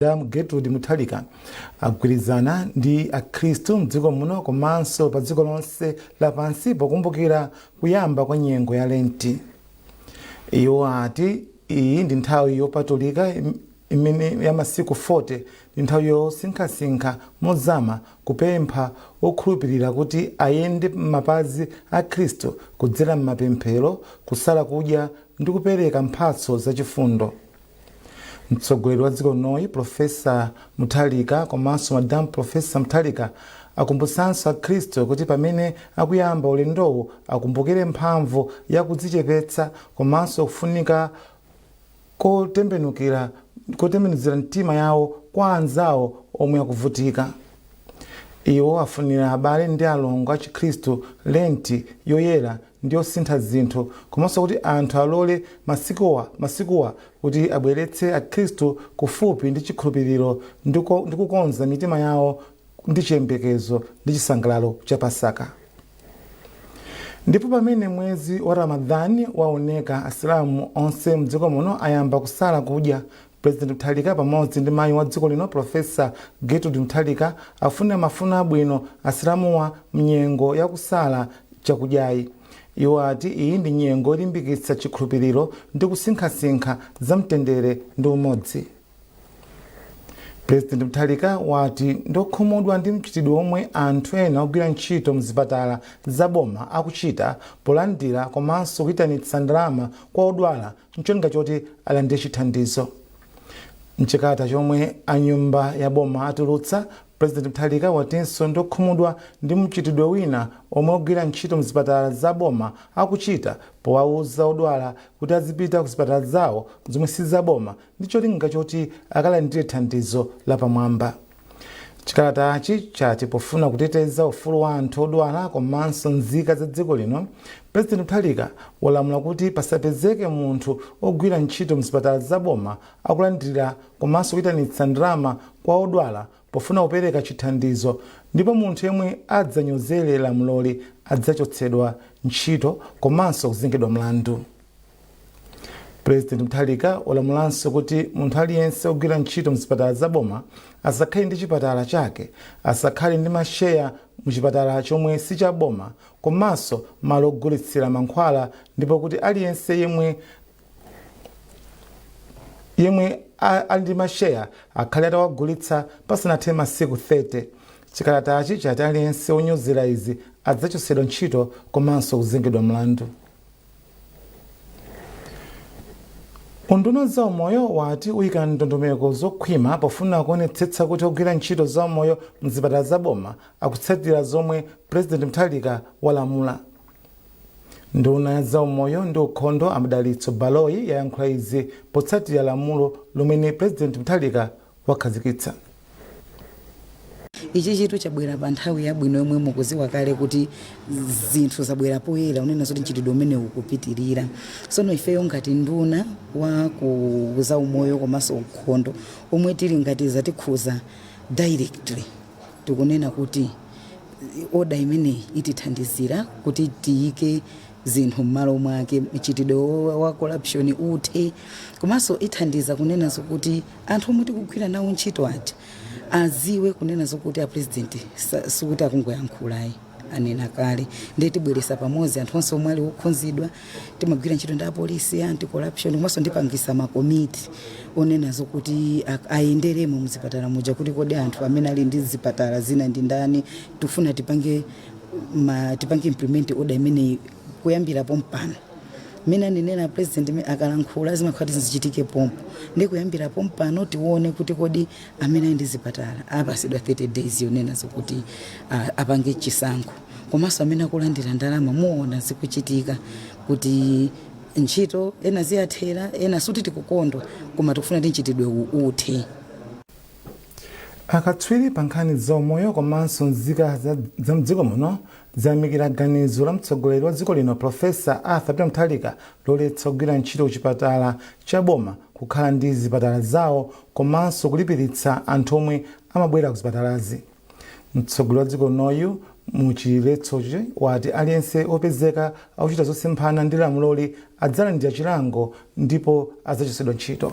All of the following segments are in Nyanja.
Gertrude Mutalika agwirizana ndi akhristu mdziko muno komanso pa dziko lonse lapansi pokumbukira kuyamba kwa nyengo ya Lenti. Iwo ati iyi ndi nthawi yopatulika imene ya masiku 40 ndi nthawi yosinkhasinkha mozama kupempha okhulupirira kuti ayende m'mapazi a Khristu kudzera m'mapemphero, kusala kudya ndi kupereka mphatso zachifundo. Mtsogoleri wa dziko linoyi Profesa Mutalika komanso Madam Profesa Mutalika akumbutsanso akhristu kuti pamene akuyamba ulendowo akumbukire mphamvu ya kudzichepetsa komanso kufunika kotembenuzira mtima yawo kwa anzawo omwe akuvutika. Iwo afunira abale ndi alongo a Chikhristu Lenti yoyera ndi yosintha zinthu komanso kuti anthu alole masikuwa kuti abweretse akhristu kufupi ndi chikhulupiriro ndi kukonza mitima yawo ndi chiyembekezo ndi chisangalalo cha Pasaka. Ndipo pamene mwezi wa Ramadhani waoneka, asilamu onse mdziko muno ayamba kusala kudya. President Mutalika pamodzi ndi mayi wa dziko lino Profesa Gertrude Mutalika afuna mafuna abwino asilamuwa mnyengo ya kusala chakudyayi. Iwo ati iyi ndi nyengo ilimbikitsa chikhulupiriro ndi kusinkhasinkha za mtendere ndi umodzi. President Mutalika wati ndokhumudwa ndi mchitidwe omwe anthu ena ogwira ntchito mzipatala zaboma akuchita polandira komanso kuyitanitsa ndalama kwa odwala mcholinga choti alandire chithandizo. Mchikata chomwe anyumba ya boma atulutsa, President Mutalika watinso ndokhumudwa ndi mchitidwe wina omwe ogwira ntchito mzipatala zaboma akuchita powauza odwala kuti azipita ku zipatala zawo zomwe si zaboma ndi cholinga choti akalandire thandizo lapamwamba. Chikalatachi chati pofuna kuteteza ufulu wa anthu odwala komanso nzika za dziko lino, President Mutalika walamula kuti pasapezeke munthu ogwira ntchito mzipatala zaboma akulandira komanso kuyitanitsa ndalama kwa odwala pofuna kupereka chithandizo, ndipo munthu yemwe adzanyozere lamuloli adzachotsedwa ntchito komanso kuzengedwa mlandu. President Mutalika walamulanso kuti munthu aliyense ogwira ntchito mzipatala zaboma asakhale ndi chipatala chake, asakhale ndi masheya muchipatala chomwe si cha boma komanso malo ogulitsira mankhwala, ndipo kuti aliyense yemwe ali ndi masheya akhale atawagulitsa pasanathe masiku 30. Chikalatachi chati aliyense onyozera izi adzachotsedwa ntchito komanso kuzengedwa mlandu. Unduna za umoyo wati uyika ndondomeko zokhwima pofuna kuonetsetsa kuti ogwira ntchito za umoyo mzipatala zaboma akutsatira zomwe President Mutalika walamula. Nduna za umoyo ndi ukhondo Amadalitso Baloyi yayankhula izi potsatira lamulo lomwe President Mutalika wakhazikitsa. Ichi chitu chabwera pa nthawi yabwino yomwe mukuziwa kale kuti zinthu zabwera poyera unena zoti mchitidwe umene ukupitirira. Sono ifeyo ngati nduna wa kuza umoyo komanso ukhondo omwe tili ngati zatikhuza directly, tikunena kuti oda imene itithandizira kuti tiyike zinthu m'malo mwake, mchitidwe wa corruption uthe, komanso ithandiza kunena zokuti anthu omwe tikugwira nawo ntchito ati aziwe kunena zokuti a president sukuti akungoyankhulayi anena kale, ndiye tibweresa pamodzi anthu onse omwe ali okhunzidwa, timagwira ntchito ndi apolisi anti corruption komanso ndipangisa makomiti onena zokuti ayenderemo mzipatala muja kuti kodi anthu amene ali ndi zipatala zina ndi ndani, tufuna tipange implement order imene kuyambira pompano. Mina ninena president akalankhula zimakhati zichitike pompo, ndi kuyambira pompano tione kuti kodi amene ndi zipatala apasidwa 30 days yonena zokuti apange chisankho, komanso amene akulandira ndalama muona zikuchitika kuti ntchito ena ziyathera ena suti tikukondwa koma tikufuna ndi mchitidwe uthe. Akatswiri pa nkhani za umoyo komanso nzika za mdziko muno zayamikira ganizo la mtsogoleri wa dziko lino Profesa Arthur Mutalika loletsa kugwira ntchito kuchipatala cha boma kukhala ndi zipatala zawo komanso kulipiritsa anthu omwe amabwera ku zipatalazi. Mtsogoleri wa dziko linoyu muchiletsochi wati aliyense opezeka akuchita zosemphana ndi lamuloli adzalandira chilango ndipo adzachotsedwa ntchito.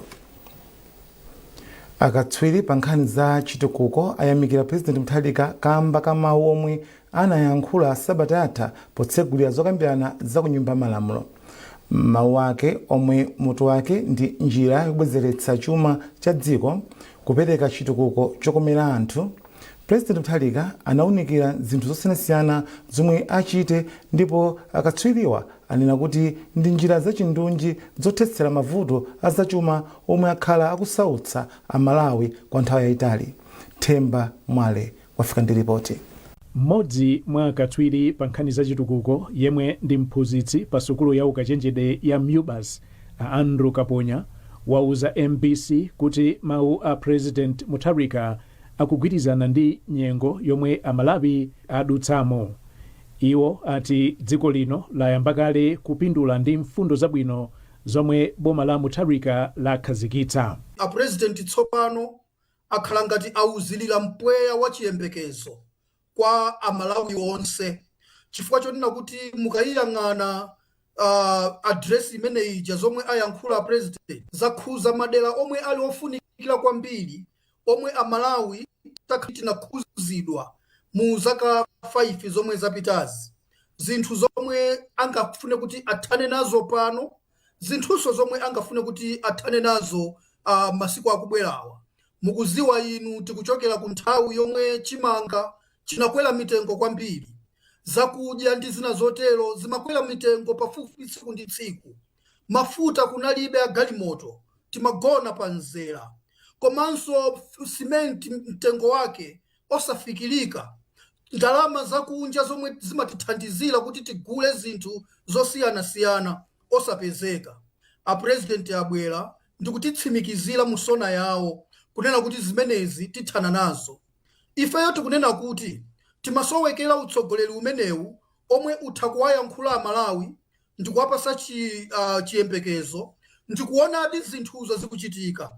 Akatswiri pa nkhani za chitukuko ayamikira President Mutharika kamba ka mawu omwe anayankhula sabata yatha potsegulira zokambirana za ku nyumba malamulo. Mawu ake omwe mutu wake ndi njira yobwezeretsa chuma cha dziko kupereka chitukuko chokomera anthu. President Mutharika anawunikira zinthu zosiyanasiyana zomwe achite ndipo akatswiriwa anena kuti ndi njira zachindunji zothetsera mavuto azachuma omwe akhala akusautsa Malawi kwa nthawi yayitali. Themba Mwale wafika ndi ripoti. Mmodzi mwa akatswiri pa nkhani za chitukuko yemwe ndi mphunzitsi pa sukulu ya ukachenjede ya MUBAS Andrew Kaponya wauza MBC kuti mawu a President Mutharika akugwirizana ndi nyengo yomwe Malawi adutsamo. Iwo ati dziko lino layamba kale kupindula ndi mfundo zabwino zomwe boma la Mutharika lakhazikitsa. A president tsopano akhala ngati auzilira mpweya wa chiyembekezo kwa Amalawi onse, chifukwa chonena kuti mukayiyang'ana address imene ija zomwe ayankhula president zakhuza madera omwe ali ofunikira kwambiri omwe Amalawi tinakhuzidwa mu zaka 5 zomwe zapitazi. Zinthu zomwe angafune kuti athane nazo pano, zinthuso zomwe angafune kuti athane nazo masiku akubwerawa. Mukuziwa inu tikuchokera ku nthawi yomwe chimanga chinakwera mitengo kwambiri, zakudya ndi zina zotero zimakwera mitengo pafupi tsiku ndi tsiku. Mafuta kunalibe a galimoto, timagona pa nzera. Komanso simenti mtengo wake osafikirika. Ndalama zakunja zomwe zimatithandizira kuti tigule zinthu zosiyanasiyana osapezeka. A president abwera ndikutitsimikizira musona yawo kunena kuti zimenezi tithana nazo. Ifeyo tikunena kuti timasowekera utsogoleri umenewu omwe utha kuwayankhula Malawi ndikuwapasa chiyembekezo ndikuonadi zinthuzo zikuchitika.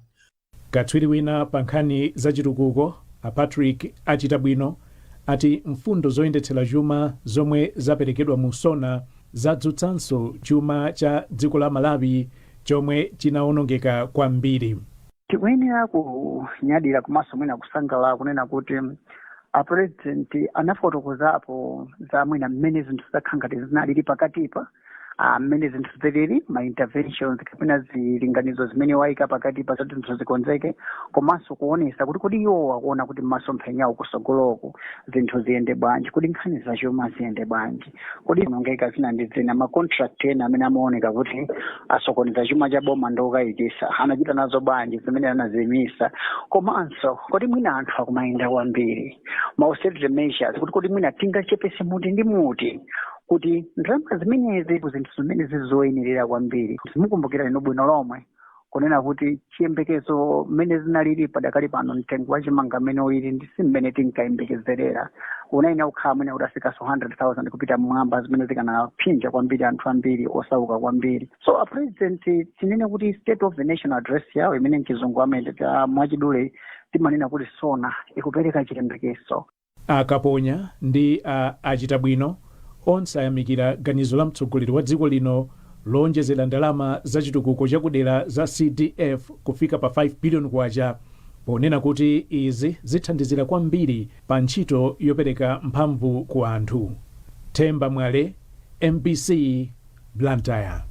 Katswiri wina pa nkhani za chitukuko a Patrick achita bwino ati mfundo zoyendetsera chuma zomwe zaperekedwa mu sona zadzutsanso chuma cha dziko la Malawi chomwe chinaonongeka kwambiri. Tikuyenera kunyadira komanso mwina kusangalala kunena kuti a president anafotokozapo za mwina mmene zinthu zakhangati zinalili pakatipa, mmene zinthu zilili ma interventions kapena zilinganizo zimene waika pakatipa zoti zinthu zikonzeke, komanso kuonesa kuti kodi iwo akuona kuti masomphenya kusogoloko zinthu ziyende bwanji, kuti nkhani za chuma ziyende bwanji, kodi nongeka zina ndi zina ma contract ena amene amaoneka kuti asokoneza chuma cha boma ndokayikisa anachita nazo bwanji zimene anazimisa, komanso kodi mwina anthu akumayenda kwambiri ma austerity measures kuti kodi mwina tingachepese muti ndi muti kuti ndalama zimenezi zinthu zimene zizoyenerera kwambiri. Mukumbukira ino bwino lomwe kunena kuti chiyembekezo mmene zinalili padakali pano mtengo wa chimanga mmene ulili ndi simmene tinkayembekezerera. Unaina ukhala mwina udafikaso 100,000 kupita mmwamba zimene zikanaphinja kwambiri anthu ambiri osauka kwambiri. So a president tinene kuti state of the nation address yawo imene mchizungu amene mwachidule timanena kuti sona ikupereka chiyembekezo. Akaponya ndi achita bwino onse ayamikira ganizo la mtsogoleri wa dziko lino lonjezera ndalama za chitukuko chakudera za CDF kufika pa 5 billion kwacha, ponena kuti izi zithandizira kwambiri pa ntchito yopereka mphamvu ku anthu. Themba Mwale, MBC, Blantyre.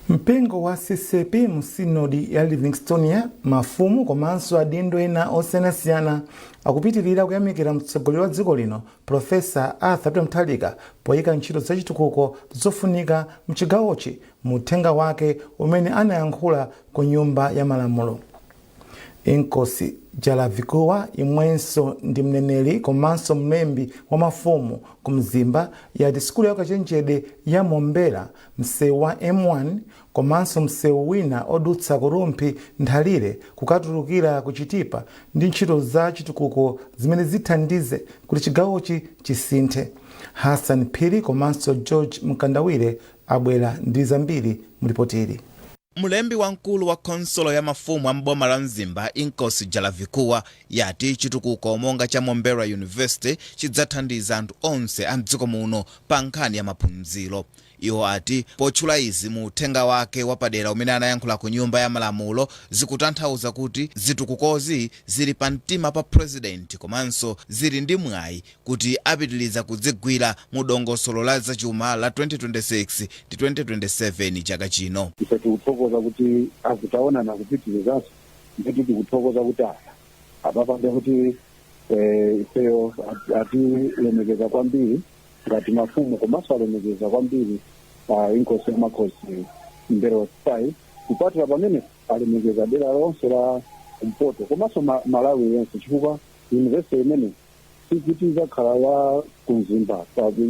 Mpingo wa CCP mu sinodi ya Livingstonia, mafumu komanso adindo ena osiyanasiyana akupitirira kuyamikira mtsogoleri wa dziko lino Profesa Arthur Mutharika poyika ntchito za chitukuko zofunika mchigawochi mu uthenga wake umene anayankhula ku nyumba ya malamulo. Nkosi Jalavikuwa imwenso ndi mneneri komanso mlembi wa mafumu ku mzimba ya sukulu ya ukachenjede ya Mombera, msewu wa M1 komanso msewu wina odutsa kurumpi nthalire kukatulukira kuchitipa ndi ntchito za chitukuko zimene zithandize kuti chigawochi chisinthe. Hassan Phiri komanso George Mkandawire abwera ndi zambiri mulipotiri. Mulembi wankulu wa konsolo ya mafumu a mboma la mzimba Nkosi Jalavikuwa yati chitukuko monga cha Mombera University chidzathandiza anthu onse a mdziko muno pa nkhani ya maphunziro. iwo ati potchula izi mu uthenga wake wapadera umene anayankhula ku nyumba ya malamulo zikutanthauza kuti zitukukozi zili pa mtima pa president komanso zili ndi mwayi kuti apitiliza kudzigwira mu dongosolo la zachuma la 2026 ndi 2027 chaka chino. Ife tikuthokoza kuti akutaona na kupitilizaso ndipo tikuthokoza kuti apapande kuti ifeyo atilemekeza kwambiri ngati mafumu komanso alemekeza kwambiri inkosi yamakhosi mbero spy kupatira pamene alemekeza dera lonse la kumpoto komanso Malawi yense chifukwa university imene sikuti izakhala ya kumzimba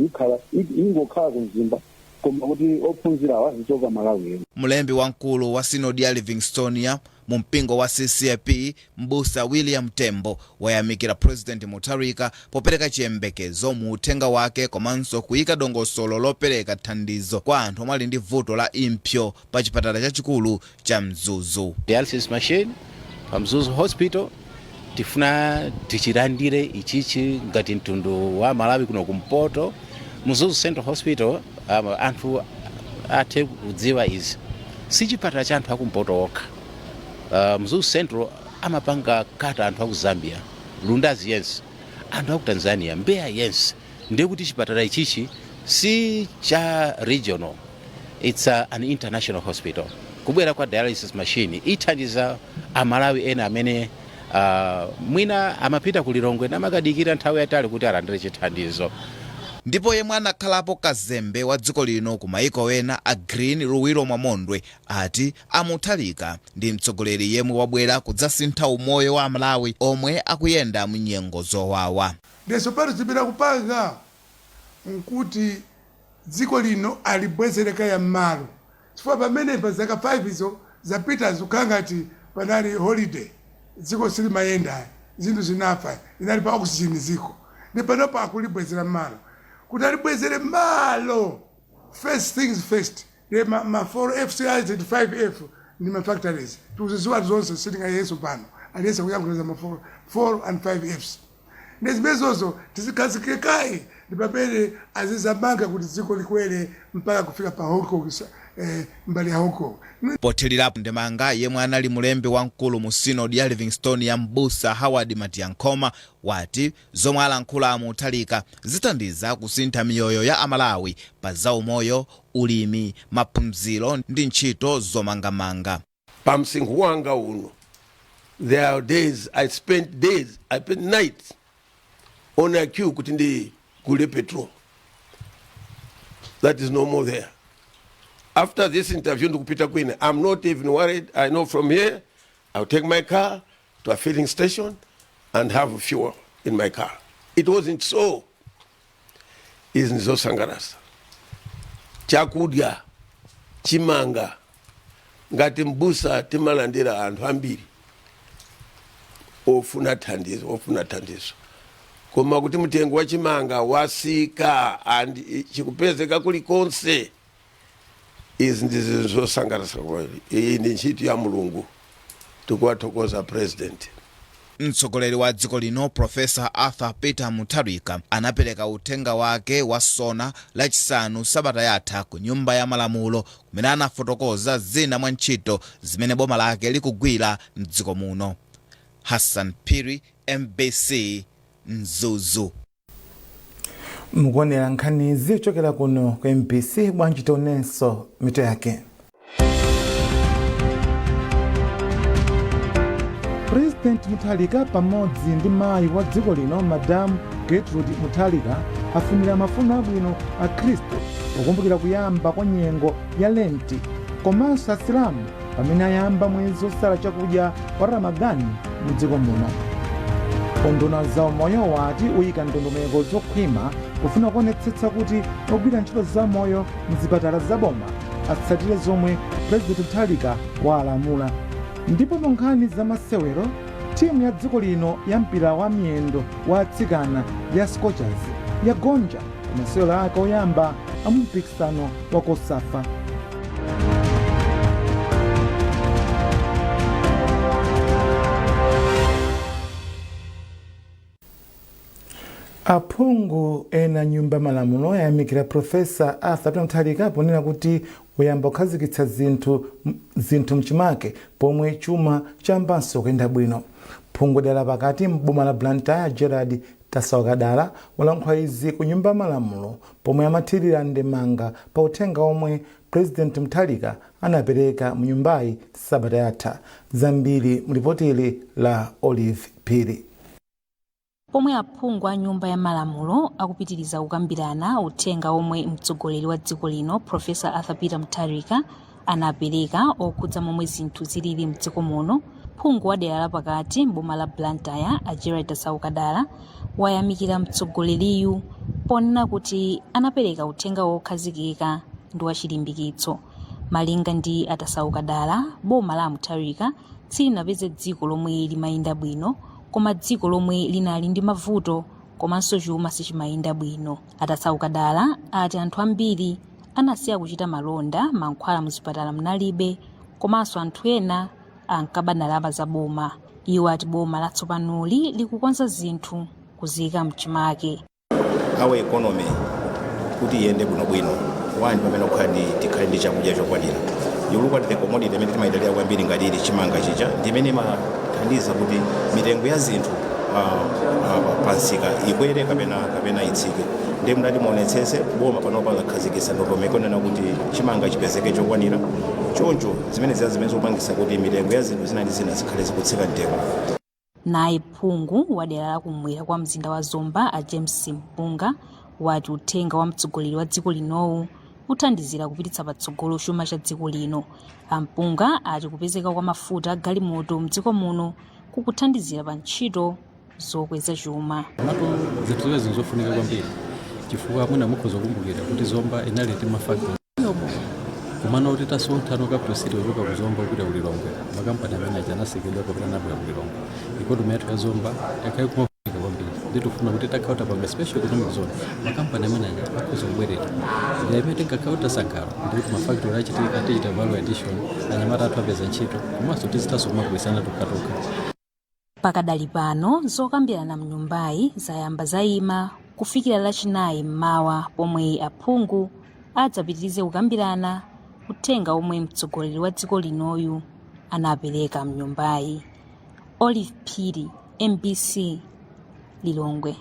ikhala ingokhala kumzimba koma kuti ophunzira azichoka Malawi. Mlembi wamkulu wa sinodi ya Livingstonia mu mpingo wa CCAP Mbusa William Tembo wayamikira President Mutharika popereka chiyembekezo mu uthenga wake komanso kuyika dongosolo lopereka thandizo kwa anthu omwe ali ndi vuto la impsyo pa chipatala chachikulu cha Mzuzu. Dialysis machine pa Mzuzu Hospital tifuna tichilandire ichichi ngati mtundu wa Malawi kuno kumpoto. Mzuzu Central Hospital anthu athe kudziwa izi si chipatala cha anthu akumpoto okha. Mzuzu Central amapanga kata anthu aku Zambia, Lundazi yense, anthu aku Tanzania, Mbeya yense. Ndiye kuti chipatala ichichi si cha regional, it's an international hospital. Kubwera kwa dialysis machine ithandiza Amalawi ena amene mwina amapita kulilongwe namakadikira nthawi yatali kuti alandire chithandizo. Ndipo yemwe anakhalapo kazembe wa dziko lino ku mayiko wena a Green Luwiro Mwamondwe ati Mutharika ndi mtsogoleri yemwe wabwera kudzasintha umoyo wa Malawi omwe akuyenda mu nyengo zowawa. Ndeso pano zipita kupanga nkuti dziko lino alibwezereka ya mmalo chifukwa pamene pa zaka 5 izo zapita zikangati panali holiday dziko silimayenda zinthu zinafa inali pa oxygen ziko ndi panopo akulibwezera mmalo kuti alibwezere malo. First things first, ma 4F and 5F ni ma factories tuziziwa zonse sitting ayeso pano aliyesa kuyanguza ma 4 and 5Fs nezimezozo tizikazike kai ndipapele azizamanga kuti dziko likwele mpaka kufika pa huko mbali ya huko. Pothirirapo ndemanga yemwe anali mulembi wamkulu mu sinodi ya Livingstonia Mbusa Howard Matiyankoma wati zomwe alankhula Mutharika zithandiza kusintha miyoyo ya Amalawi pa zaumoyo, ulimi, maphunziro ndi ntchito zomangamanga. Pa msinkhu wanga uno, there are days I spent nights on a queue kuti ndi gule petrol. That is no more there. After this interview, I'm not even worried. I know from here, I'll take my car to a filling station and have fuel in my car. It wasn't so. Isn't so sangarasa. Chakudya, chimanga, ngati Mbusa timalandira anthu ambiri. Ofuna thandizo. Koma kuti mtengo wa chimanga wasika and chikupezeka kulikonse. Izi ndizo zosangalatsa kweli. Iyi ndi ntchito ya Mulungu. Tikuwathokoza president. Mtsogoleri wa dziko lino Professor Arthur Peter Mutharika anapereka uthenga wake wa sona lachisanu sabata yatha ku nyumba ya malamulo kumene anafotokoza zina mwa ntchito zimene boma lake likugwira mdziko muno. Hassan Piri, MBC, Mzuzu. Mukuonera nkhani zichokera kuno ku MBC bwanji tionenso mito yake. President Mutharika pamodzi ndi mayi wa dziko lino Madam Gertrude Mutharika afunira mafuno abwino a Khristu pokumbukira kuyamba kwa nyengo ya Lenti komanso Asilamu pamene ayamba mwezi osala chakudya wa Ramadani mu dziko muno. Unduna za umoyo wati uyika ndondomeko zokhwima kufuna kuonetsetsa kuti ogwira ntchito za moyo mzipatala zaboma atsatire zomwe President Mutharika walamula. Ndipo mu nkhani za masewero, timu ya dziko lino ya mpira wa miyendo wa atsikana ya Scorchers yagonja pa masewero ake oyamba a mpikisano wa Kosafa. Aphungu ena nyumba malamulo yayamikira Profesa Arthur Peter Mutharika ponena kuti uyamba kukhazikitsa zinthu mchimake pomwe chuma chambanso kuyenda bwino. Phungu dala pakati m'boma la Blantyre Gerard Tasaukadala walankhula izi ku nyumba malamulo pomwe amathirira ndemanga pa uthenga omwe President Mutharika anapereka mu nyumbayi sabata yatha. Zambiri mulipotili la Olive Phiri. Pomwe aphungu a nyumba ya malamulo akupitiriza kukambirana uthenga omwe mtsogoleri wa dziko lino Profesa Arthur Peter Mutharika anapereka okhudza momwe zinthu zilili mdziko muno, phungu wa dera lapakati m'boma la Blantyre Gerard Tasaukadala wayamikira mtsogoleriyu ponena kuti anapereka uthenga wokhazikika ndi wachilimbikitso. Malinga ndi Tasaukadala, boma la Mutharika silinapeze dziko lomwe limayenda bwino, koma dziko lomwe linali ndi mavuto komanso chuma sichimayenda bwino. Tasaukadala ati anthu ambiri anasiya kuchita malonda, mankhwala muzipatala munalibe, komanso anthu ena ankaba ndalama za boma. Iwo ati boma latsopanoli likukonza zinthu kuzika mchimake. Our economy kuti iyende bwinobwino wani pamene kukhali tikhali ndi chakudya chokwanira. Yuluka ndi commodity imene timayidalira kwambiri ngati ili chimanga chicha ndimene imathandiza kuti mitengo ya zinthu pansika ikwere kapena itsike. Ndi mdati muonetsese boma panopa lakhazikitsa ndondomeko nena kuti chimanga chipezeke chokwanira. Choncho zimene zopangisa kuti mitengo ya zinthu zina zikhale zikutsika mtengo. Naye phungu wa dera lakumwera kwa mzinda wa Zomba James Mpunga wati uthenga wa mtsogoleri wa dziko linowu uthandizira kupititsa patsogolo chuma cha dziko lino. Mpunga ati kupezeka kwa mafuta galimoto mdziko muno kukuthandizira pa ntchito zokweza chuma. Zinthu zofunika kwambiri chifukwa mwina mukhoza kukumbukira kuti Zomba inali ndi mafactory kumana kuti tasonkhano capital city yochoka ku Zomba kupita ku Lilongwe, makampani amene anasekedwa kapita nabwera ku Lilongwe. Ikonomi yathu ya Zomba yakhala kumafunika kwambiri, nditufuna kuti takhauta panga special economic zone makampani amene akhoza kubwerera. Ndi imene tingakhauta sankhalo ndikuti mafactory achitika tichita value addition, anyamata athu apeza ntchito komanso tizitanso kumagwirizana tukatoka. Pakadali pano zokambirana mnyumbayi zayamba zayima kufikira lachinayi mmawa pomwe aphungu adzapitirize kukambirana uthenga omwe mtsogoleri wa dziko linoyu anapereka mnyumbayi. Olive Phiri, MBC, Lilongwe.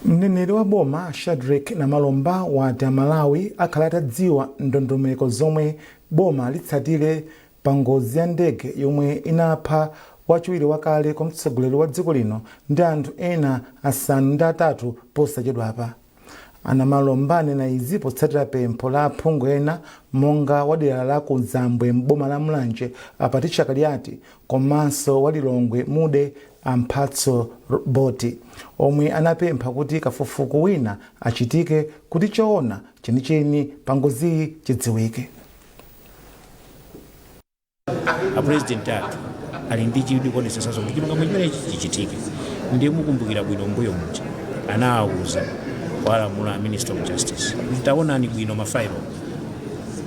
Mneneri wa boma Shadrack Namalomba wati Malawi akhala atadziwa ndondomeko zomwe boma litsatire pa ngozi ya ndege yomwe inapha wachiwiri wakale kwa mtsogoleri wa dziko lino ndi anthu ena asanu ndi atatu posachedwapa. Namalomba anena izi potsatira pempho la aphungu ena monga wa dera la ku Zambwe m'boma la Mulanje Apaticha Kaliati komanso wa Lilongwe Mude Amphatso Boti omwe anapempha kuti kafukufuku wina achitike kuti choona chenicheni pa ngoziyi chidziwike. President athu ali ndi chidwi kuonesetsa kuti chilungamo chimene chichitike. Ndiye mukumbukira bwino mbuyo muja anawuza walamula Minister of Justice taonani bwino mafailo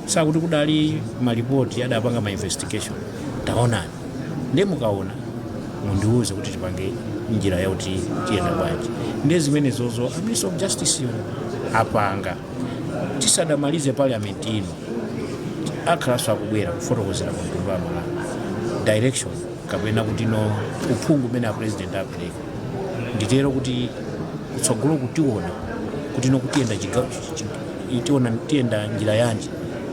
sakuti kudali malipoti adapanga ma investigation taonani ndiye mukaona mundiuze kuti tipange njira ya kuti tiyenda bwanji. Ndiye zimene zozo Minister of Justice apanga tisadamalize parliament ino akhalanso akubwera kufotokozera mtundu wa Malawi direction kapena kuti no uphungu umene president apereka. Nditero kuti kutsogolo kutiona kuti no kutiyenda itiona tiyenda njira yanji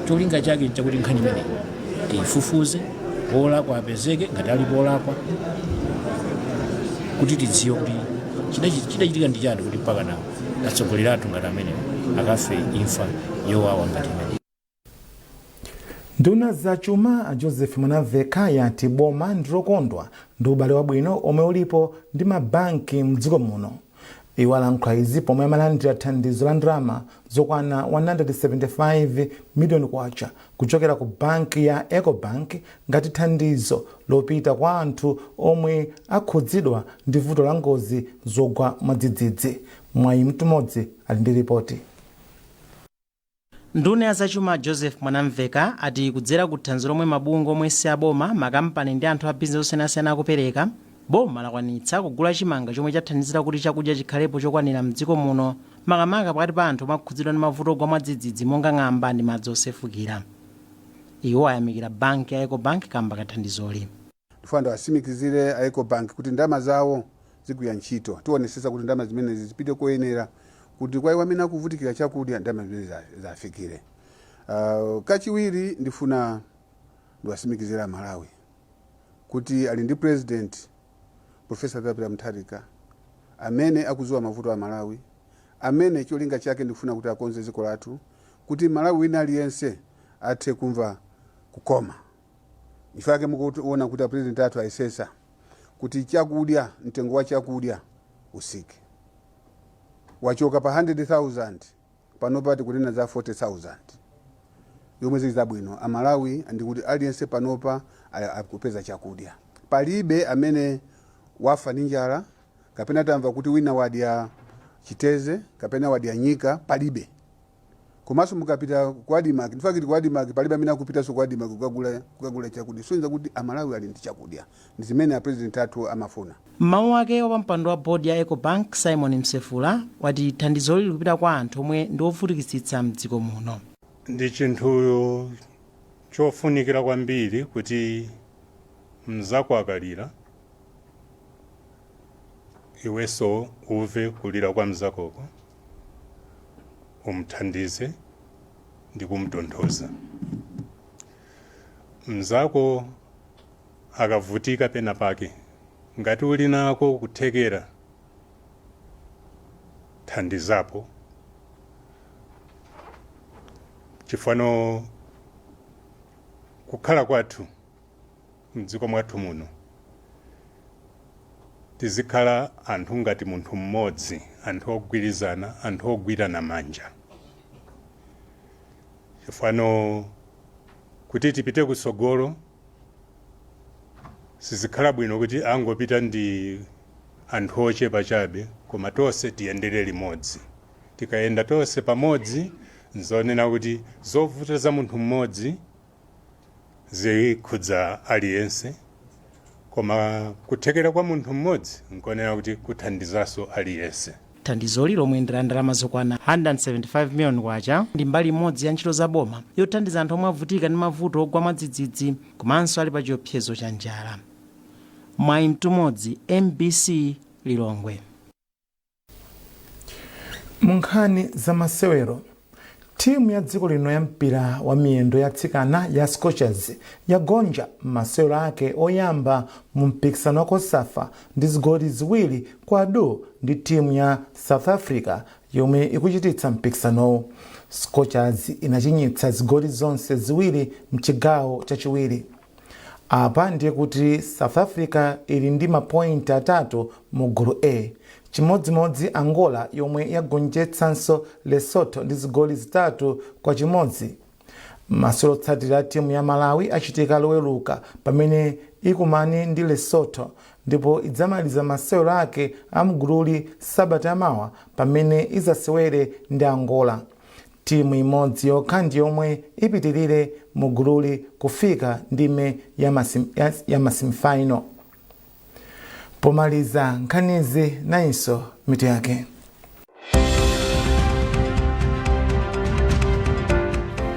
cholinga chake chakuti nkhani imene tifufuze olakwa apezeke ngati alipo olakwa kuti tidziwe kuti chidachitika ndi chani kuti mpaka nawo atsogoleri athu ngati amene akafe imfa yowawa ngati imene. Nduna za chuma Joseph Mwanaveka yati boma ndilokondwa ndi ubale wabwino omwe ulipo ndi mabanki mdziko muno. Iwo alankhula izi pomwe amalandira thandizo la ndalama zokwana 175 miliyoni kwacha kuchokera ku banki ya Ecobank ngati thandizo lopita kwa anthu omwe akhudzidwa ndi vuto la ngozi zogwa mwadzidzidzi. Mwayi mtumodzi ali ndi ripoti. nduna ya zachuma Joseph Mwanamveka ati kudzera ku thandizo lomwe mabungwe omwe si aboma, makampani ndi anthu a bizinesi osiyanasiyana akupereka, boma lakwanitsa kugula chimanga chomwe chathandizira kuti chakudya chikhalepo chokwanira mdziko muno, makamaka pakati pa anthu omwe akhudzidwa ndi mavuto ogwa mwadzidzidzi monga ng'amba ndi madzi osefukira. Iwo ayamikira banki ya Ecobank kamba kathandizoli. Tifuna asimikizire a Ecobank kuti ndalama zawo zigwira ntchito, tionesesa kuti ndalama zimenezi zipite koyenera, kuti kwa iwo amene akuvutikira chakudya ndalama zimene zafikire. Kachiwiri ndifuna ndiwasimikizira Malawi kuti ali ndi president Professor Peter Mutharika amene akuzuwa mavuto a Malawi, amene cholinga chake ndifuna kuti akonze dziko lathu, kuti Malawi wina aliyense athe kumva kukoma. Ifake mukuona kuti president athu aisesa kuti chakudya, mtengo wa chakudya usike. Wachoka pa 100,000 panopati kunena za 40,000. Yomwe zili zabwino. Amalawi ndikuti aliyense panopa akupeza chakudya. Palibe amene wafa ndi njala, kapena tamva kuti wina wadya chiteze, kapena wadya nyika, palibe. Komanso mukapita ku Admark, ndifakiti ku Admark palibe amene akupita so ku Admark kukagula chakudya. Sonza kuti Amalawi ali ndi chakudya. Ndi zimene president athu amafuna. Mawu ake wapampando wa bodi ya Ecobank Simon Msefula wati thandizoli likupita kwa anthu omwe ndi ovutikitsitsa mdziko muno. Ndi chinthu chofunikira kwambiri kuti mzako akalira iweso uve kulira kwa mzakoko, umthandize ndi kumtonthoza. Mzako akavutika pena pake, ngati uli nako kuthekera, thandizapo. Chifano kukhala kwathu mdziko mwathu muno tizikhala anthu ngati munthu mmodzi, anthu ogwirizana, anthu ogwirana manja. Chifano kuti tipite kusogolo sizikhala bwino kuti angopita ndi anthu ochepa chabe, koma tonse tiyendere limodzi. Tikayenda tonse pamodzi, nzonena kuti zovuta za munthu mmodzi zikhudza aliyense, koma kuthekera kwa munthu mmodzi nkonena kuti kuthandizaso aliyense. Thandizoli lomwe ndi ndalama zokwana 175 million kwacha ndi mbali imodzi ya ntchito za boma yothandiza anthu omwe avutika ndi mavuto ogwa mwadzidzidzi komanso ali pa chiopsezo cha njala. Mwayi Mtumodzi, MBC Lilongwe. Munkhani za masewero, timu ya dziko lino ya mpira wa miyendo ya atsikana ya Scorchers yagonja masewero ake oyamba mu mpikisano wa Kosafa ndi zigoli ziwiri kwa do ndi timu ya South Africa yomwe ikuchititsa mpikisanowo. Scorchers inachinyitsa zigoli zonse ziwiri mchigawo chachiwiri. Apa ndiye kuti South Africa ili ndi mapointi atatu mu gulu A. Chimodzimodzi Angola yomwe yagonjetsanso Lesotho ndi zigoli zitatu kwa chimodzi. Masewero otsatira timu ya Malawi achitika loweruka pamene ikumane ndi Lesotho, ndipo idzamaliza masewero ake amgululi Sabata yamawa pamene izasewere ndi Angola. Timu imodzi yokha ndi yomwe ipitirire mu gululi kufika ndime ya masemifinal. Pomaliza nkhanizi nainso mitu yake.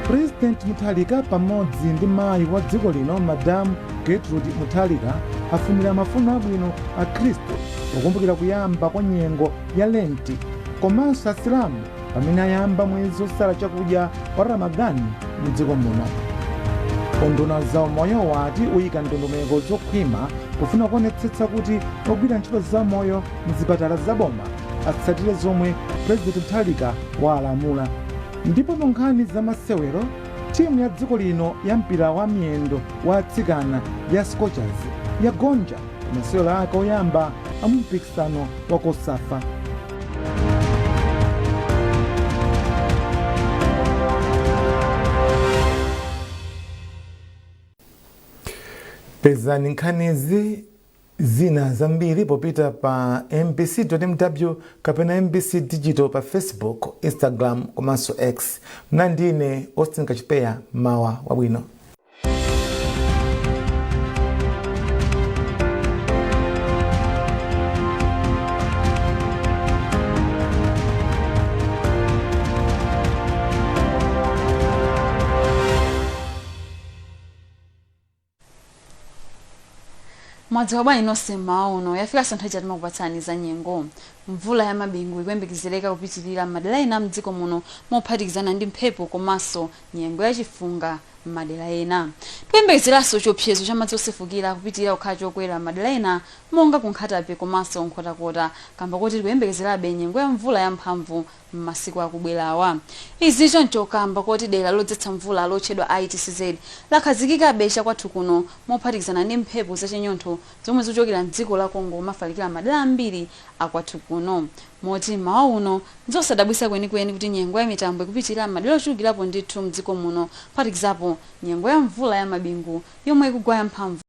President Mutharika pamodzi ndi mayi wa dziko lino Madam Gertrude Mutharika afunira mafuno abwino a Khristu pokumbukira kuyamba kwa nyengo ya Lenti komanso Asilamu pamene ayamba mwezi osala chakudya wa Ramadani mu dziko muno. Unduna za umoyo wati uyika ndondomeko zokhwima pofuna kuonetsetsa kuti ogwira ntchito za moyo mzipatala zaboma atsatire zomwe President Mutharika walamula. Ndipo mu nkhani za masewero, timu ya dziko lino ya mpira wa miyendo wa atsikana ya Scorchers yagonja masewero ake oyamba a mpikisano wa Kosafa. Pezani nkhanizi zina zambiri popita pa mbc.mw kapena mbc digital pa Facebook, Instagram komanso X. Mnandine Austin Kachipeya, mawa wabwino. Mwadzoba inosema uno yafika santhawi chati makupatsani za nyengo. Mvula ya mabingu ikuyembekezereka kupitirira madera ena mdziko muno mophatikizana ndi mphepo komanso nyengo yachifunga madera ena. Kuyembekezeranso chiopsezo cha madzi osefukira kupitirira kukhala chokwera madera ena monga kunkhatape komanso nkhotakota, kamba kuti kuyembekezerabe nyengo ya mvula yamphamvu m'masiku akubwerawa. Izi choncho kamba kuti dera lodzetsa mvula lotchedwa ITCZ lakhazikikabe chakwathu kuno mophatikizana ndi mphepo zachinyontho zomwe zochokera mdziko la Congo mafalikira madera ambiri akwathu kuno. Moti mawa uno nzosadabwisa kwenikweni kuti nyengo ya mitambo ikupitirira madera ochulukirapo ndithu mdziko muno, phatikizapo nyengo ya mvula ya mabingu yomwe ikugwa yamphamvu.